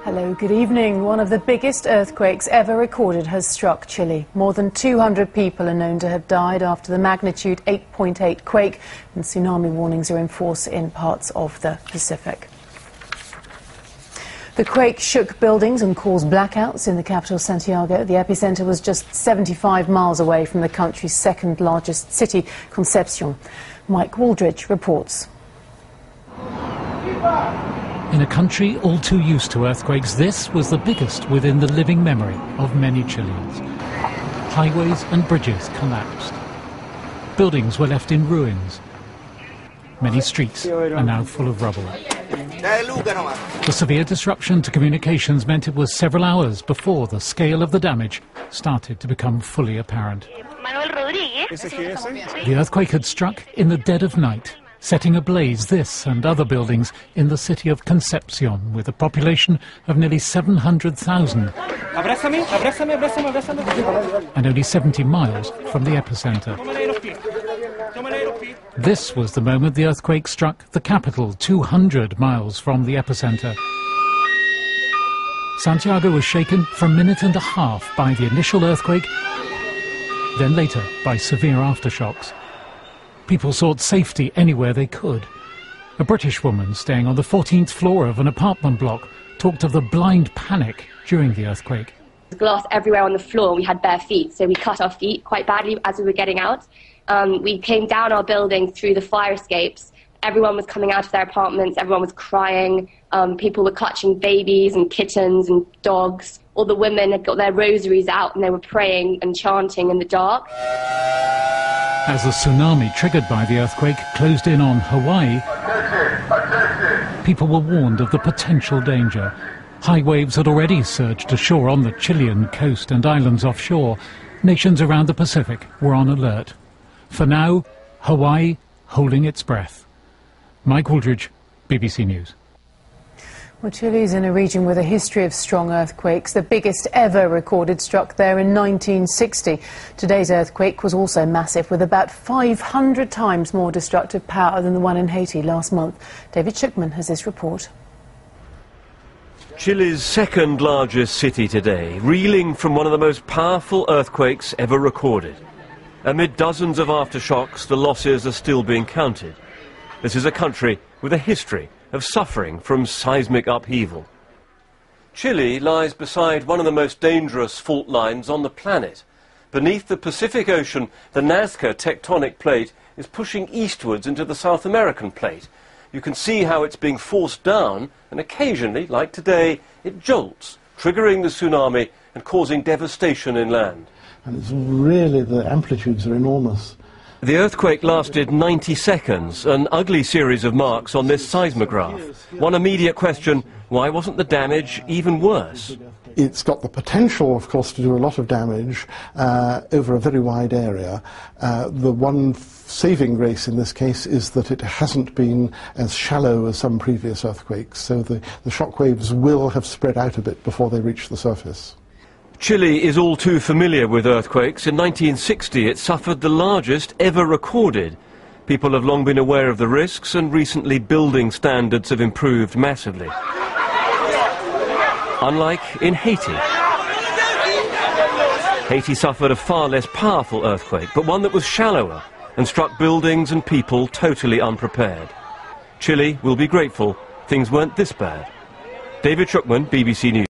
Hello, good evening. One of the biggest earthquakes ever recorded has struck Chile. More than 200 people are known to have died after the magnitude 8.8 quake, and tsunami warnings are in force in parts of the Pacific. The quake shook buildings and caused blackouts in the capital, Santiago. The epicenter was just 75 miles away from the country's second largest city, Concepcion. Mike Wooldridge reports. In a country all too used to earthquakes, this was the biggest within the living memory of many Chileans. Highways and bridges collapsed. Buildings were left in ruins. Many streets are now full of rubble. The severe disruption to communications meant it was several hours before the scale of the damage started to become fully apparent. The earthquake had struck in the dead of night, setting ablaze this and other buildings in the city of Concepcion, with a population of nearly 700,000 and only 70 miles from the epicenter. This was the moment the earthquake struck the capital, 200 miles from the epicenter. Santiago was shaken for a minute and a half by the initial earthquake, then later by severe aftershocks. People sought safety anywhere they could. A British woman staying on the 14th floor of an apartment block talked of the blind panic during the earthquake. There was glass everywhere on the floor. We had bare feet, so we cut our feet quite badly as we were getting out. We came down our building through the fire escapes. Everyone was coming out of their apartments, everyone was crying. People were clutching babies and kittens and dogs. All the women had got their rosaries out and they were praying and chanting in the dark. As the tsunami triggered by the earthquake closed in on Hawaii, people were warned of the potential danger. High waves had already surged ashore on the Chilean coast and islands offshore. Nations around the Pacific were on alert. For now, Hawaii holding its breath. Mike Wooldridge, BBC News. Well, Chile is in a region with a history of strong earthquakes. The biggest ever recorded struck there in 1960. Today's earthquake was also massive, with about 500 times more destructive power than the one in Haiti last month. David Schuckman has this report. Chile's second largest city today, reeling from one of the most powerful earthquakes ever recorded. Amid dozens of aftershocks, the losses are still being counted. This is a country with a history of suffering from seismic upheaval. Chile lies beside one of the most dangerous fault lines on the planet. Beneath the Pacific Ocean, the Nazca tectonic plate is pushing eastwards into the South American plate. You can see how it's being forced down, and occasionally, like today, it jolts, triggering the tsunami and causing devastation inland. And it's really, the amplitudes are enormous. The earthquake lasted 90 seconds, an ugly series of marks on this seismograph. One immediate question, why wasn't the damage even worse? It's got the potential, of course, to do a lot of damage over a very wide area. The one saving grace in this case is that it hasn't been as shallow as some previous earthquakes, so the shock waves will have spread out a bit before they reach the surface. Chile is all too familiar with earthquakes. In 1960 it suffered the largest ever recorded. People have long been aware of the risks, and recently building standards have improved massively. Unlike in Haiti. Haiti suffered a far less powerful earthquake, but one that was shallower and struck buildings and people totally unprepared. Chile will be grateful things weren't this bad. David Schuckman, BBC News.